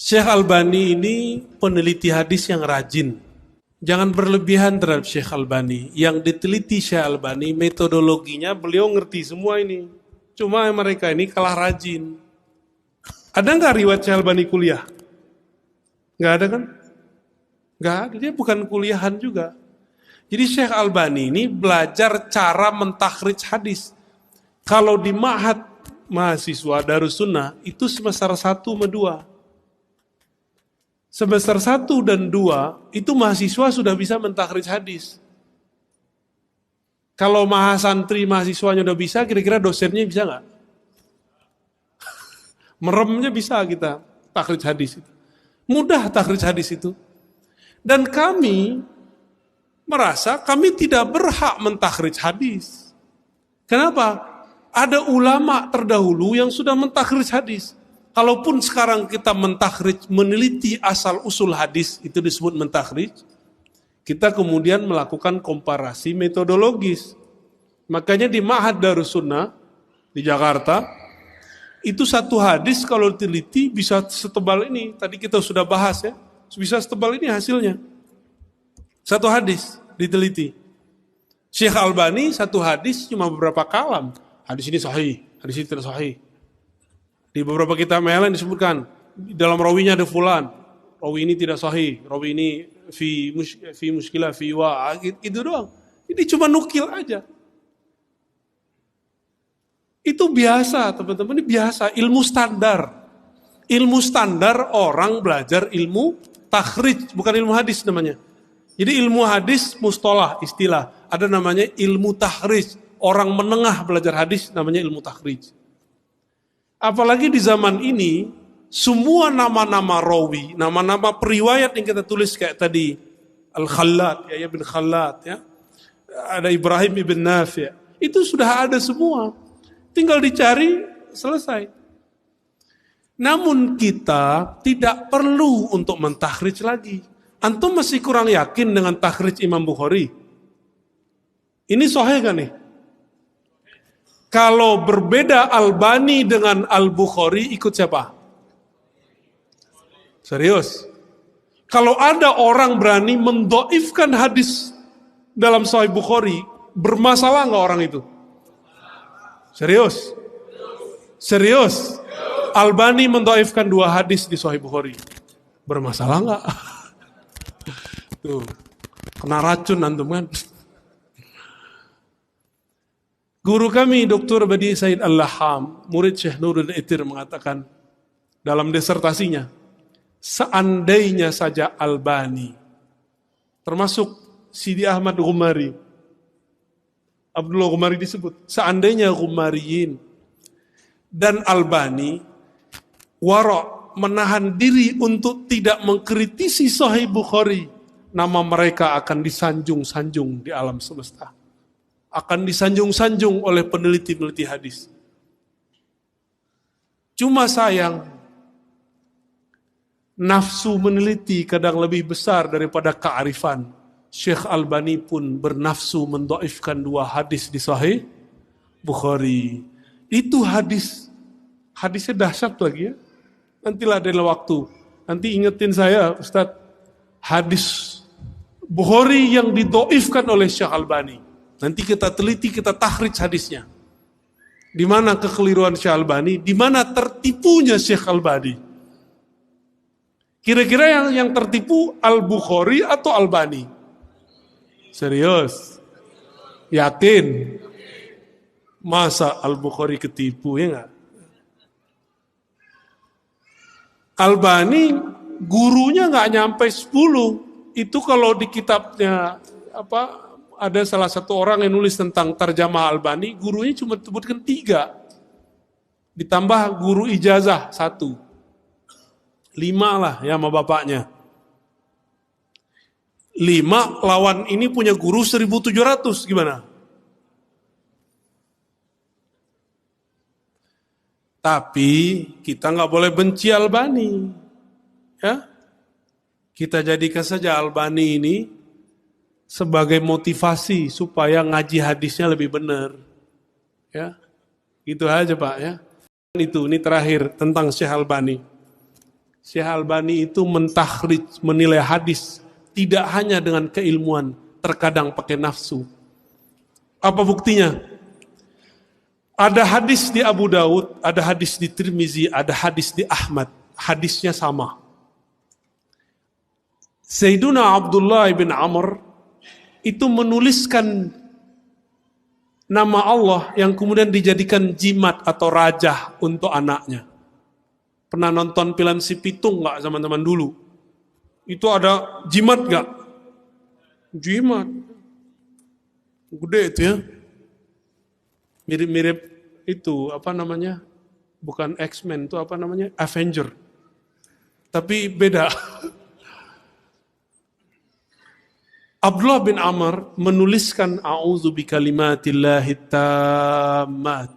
Syekh Albani ini peneliti hadis yang rajin. Jangan berlebihan terhadap Syekh Albani. Yang diteliti Syekh Albani, metodologinya beliau ngerti semua ini. Cuma mereka ini kalah rajin. Ada nggak riwayat Syekh Albani kuliah? Nggak ada kan? Nggak ada, dia bukan kuliahan juga. Jadi Syekh Albani ini belajar cara mentakhrij hadis. Kalau di ma'had mahasiswa Darussunnah, itu semester 1 sama 2. Semester 1 dan 2 itu mahasiswa sudah bisa mentakhrij hadis. Kalau mahasantri mahasiswanya udah bisa, kira-kira dosennya bisa nggak? Meremnya bisa kita takhrij hadis itu. Mudah takhrij hadis itu. Dan kami merasa kami tidak berhak mentakhrij hadis. Kenapa? Ada ulama terdahulu yang sudah mentakhrij hadis. Kalaupun sekarang kita mentakhrij, meneliti asal usul hadis, itu disebut mentakhrij, kita kemudian melakukan komparasi metodologis. Makanya di Ma'had Darussunnah di Jakarta, itu satu hadis kalau diteliti bisa setebal ini. Tadi kita sudah bahas ya, bisa setebal ini hasilnya. Satu hadis diteliti. Syekh Albani satu hadis cuma beberapa kalam. Hadis ini sahih, hadis ini tidak sahih. Di beberapa kitab yang lain disebutkan, dalam rawinya ada fulan, rawi ini tidak sahih, rawi ini fi muskilah, fi wa, itu doang. Ini cuma nukil aja. Itu biasa teman-teman, ini biasa, ilmu standar. Ilmu standar orang belajar ilmu takhrij, bukan ilmu hadis namanya. Jadi ilmu hadis mustalah, istilah. Ada namanya ilmu takhrij. Orang menengah belajar hadis namanya ilmu takhrij. Apalagi di zaman ini, semua nama-nama rawi, nama-nama periwayat yang kita tulis kayak tadi, Al-Khallat, Yahya bin Khallat, ya. Ada Ibrahim ibn Nafi', itu sudah ada semua. Tinggal dicari, selesai. Namun kita tidak perlu untuk mentakhrij lagi. Antum masih kurang yakin dengan takhrij Imam Bukhari? Ini sahih kan nih? Kalau berbeda Albani dengan Al-Bukhari, ikut siapa? Serius? Kalau ada orang berani mendoifkan hadis dalam Sahih Bukhari, bermasalah nggak orang itu? Serius? Serius? Albani mendoifkan 2 hadis di Sahih Bukhari, bermasalah nggak? Tuh, kena racun antum kan? Guru kami Dr. Badi Said Al-Laham, murid Syekh Nurul Itir mengatakan dalam disertasinya, seandainya saja Albani, termasuk Sidi Ahmad Ghumari, Abdullah Ghumari disebut, seandainya Ghumariyin dan Albani wara' menahan diri untuk tidak mengkritisi Sahih Bukhari, nama mereka akan disanjung-sanjung di alam semesta. Akan disanjung-sanjung oleh peneliti-peneliti hadis. Cuma sayang, nafsu meneliti kadang lebih besar daripada kearifan. Syekh Albani pun bernafsu mendoifkan 2 hadis di Sahih Bukhari. Itu hadisnya dahsyat lagi ya. Nantilah ada waktu. Nanti ingetin saya, Ustadz, hadis Bukhari yang didoifkan oleh Syekh Albani. Nanti kita teliti, kita takhrij hadisnya. Di mana kekeliruan Syekh Albani, di mana tertipunya Syekh Albani. Kira-kira yang tertipu Al-Bukhari atau Albani? Serius? Yakin? Masa Al-Bukhari ketipu, ya enggak? Albani gurunya enggak nyampe 10. Itu kalau di kitabnya ada salah satu orang yang nulis tentang tarjamah Albani, gurunya cuma sebutkan 3. Ditambah guru ijazah 1. 5 lah ya sama bapaknya. 5 lawan ini punya guru 1.700, gimana? Tapi kita nggak boleh benci Albani. Ya? Kita jadikan saja Albani ini sebagai motivasi supaya ngaji hadisnya lebih benar. Ya. Gitu aja Pak ya. Ini terakhir tentang Syekh Albani. Syekh Albani itu mentakhrij, menilai hadis tidak hanya dengan keilmuan, terkadang pakai nafsu. Apa buktinya? Ada hadis di Abu Daud, ada hadis di Tirmizi, ada hadis di Ahmad. Hadisnya sama. Sayyiduna Abdullah bin Amr itu menuliskan nama Allah yang kemudian dijadikan jimat atau rajah untuk anaknya. Pernah nonton film Si Pitung nggak teman-teman dulu? Itu ada jimat nggak? Jimat. Gede itu ya. Mirip-mirip itu, apa namanya? Bukan X-Men, itu apa namanya? Avenger. Tapi beda. Abdullah bin Amr menuliskan a'udzu bikalimatillahi tammat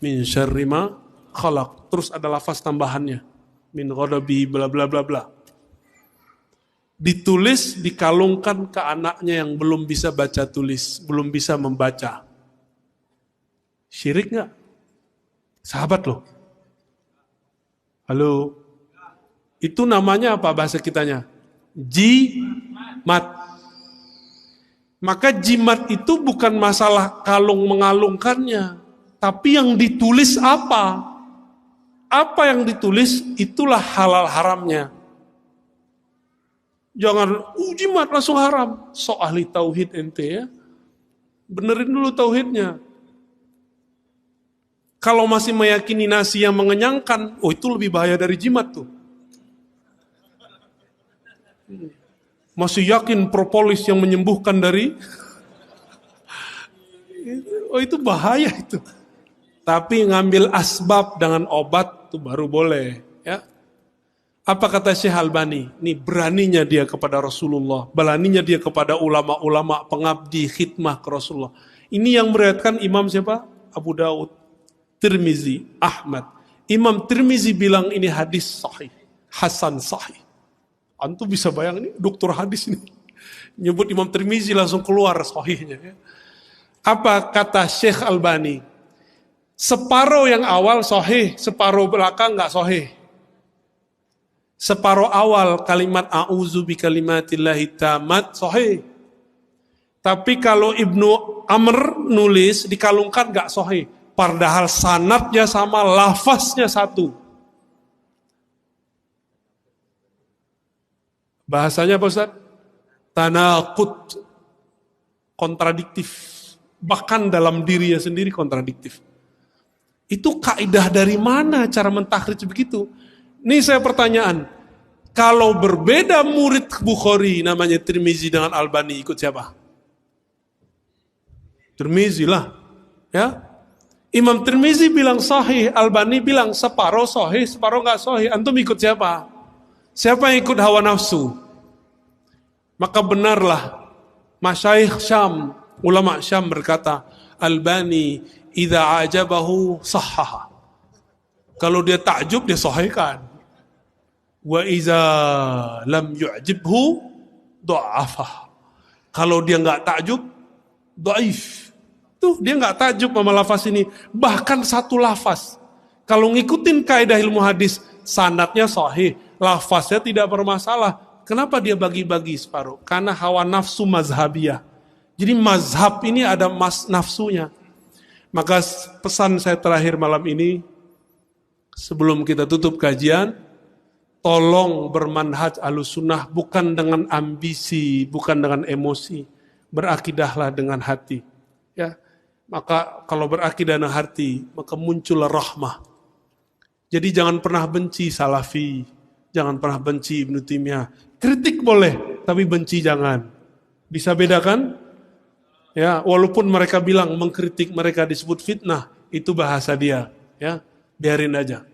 min syarri ma khalaq. Terus ada lafaz tambahannya. Min ghadabi bla bla bla bla. Ditulis, dikalungkan ke anaknya yang belum bisa baca tulis, belum bisa membaca. Syirik nggak? Sahabat loh. Halo. Itu namanya apa bahasa kitanya? Jimat. Maka jimat itu bukan masalah kalung mengalungkannya, tapi yang ditulis apa? Apa yang ditulis itulah halal haramnya. Jangan jimat langsung haram. So ahli tauhid ente ya. Benerin dulu tauhidnya. Kalau masih meyakini nasi yang mengenyangkan, itu lebih bahaya dari jimat tuh. Masih yakin propolis yang menyembuhkan dari itu bahaya itu. Tapi ngambil asbab dengan obat itu baru boleh ya. Apa kata Syekh Albani? Ini beraninya dia kepada Rasulullah, beraninya dia kepada ulama-ulama pengabdi khidmah ke Rasulullah. Ini yang meriwayatkan Imam siapa? Abu Daud, Tirmizi, Ahmad. Imam Tirmizi bilang ini hadis sahih, hasan sahih. Antum bisa bayangin, ini dokter hadis ini. Nyebut Imam Tirmizi langsung keluar sahihnya. Ya. Apa kata Syekh Albani? Separuh yang awal sahih, separuh belakang nggak sahih. Separuh awal kalimat a'udzu bikalimatillahi tammat sahih. Tapi kalau Ibnu Amr nulis dikalungkan nggak sahih. Padahal sanadnya sama, lafaznya satu. Bahasanya apa Ustaz? Tanaqud, kontradiktif. Bahkan dalam dirinya sendiri kontradiktif. Itu kaidah dari mana cara mentakhrij begitu? Ini saya pertanyaan. Kalau berbeda murid Bukhari namanya Tirmizi dengan Albani, ikut siapa? Tirmizi lah. Ya. Imam Tirmizi bilang sahih, Albani bilang separuh sahih, separuh enggak sahih. Antum ikut siapa? Siapa yang ikut hawa nafsu? Maka benarlah Masyaikh Syam, ulama Syam berkata, Albani idza ajabahu sahhaha. Kalau dia takjub dia sahihkan. Wa idza lam yu'jibhu dha'afah. Kalau dia enggak takjub, dhaif. Tuh dia enggak takjub sama lafaz ini. Bahkan satu lafaz. Kalau ngikutin kaidah ilmu hadis, sanadnya sahih, lafaznya tidak bermasalah. Kenapa dia bagi-bagi separuh? Karena hawa nafsu mazhabiyah. Jadi mazhab ini ada nafsunya. Maka pesan saya terakhir malam ini, sebelum kita tutup kajian, tolong bermanhaj Ahlussunnah bukan dengan ambisi, bukan dengan emosi. Berakidahlah dengan hati. Ya, maka kalau berakidah dengan hati, maka muncul rahmah. Jadi jangan pernah benci Salafi, jangan pernah benci Ibnu Taimiyah. Kritik boleh, tapi benci jangan. Bisa bedakan? Ya, walaupun mereka bilang mengkritik mereka disebut fitnah, itu bahasa dia. Ya, biarin aja.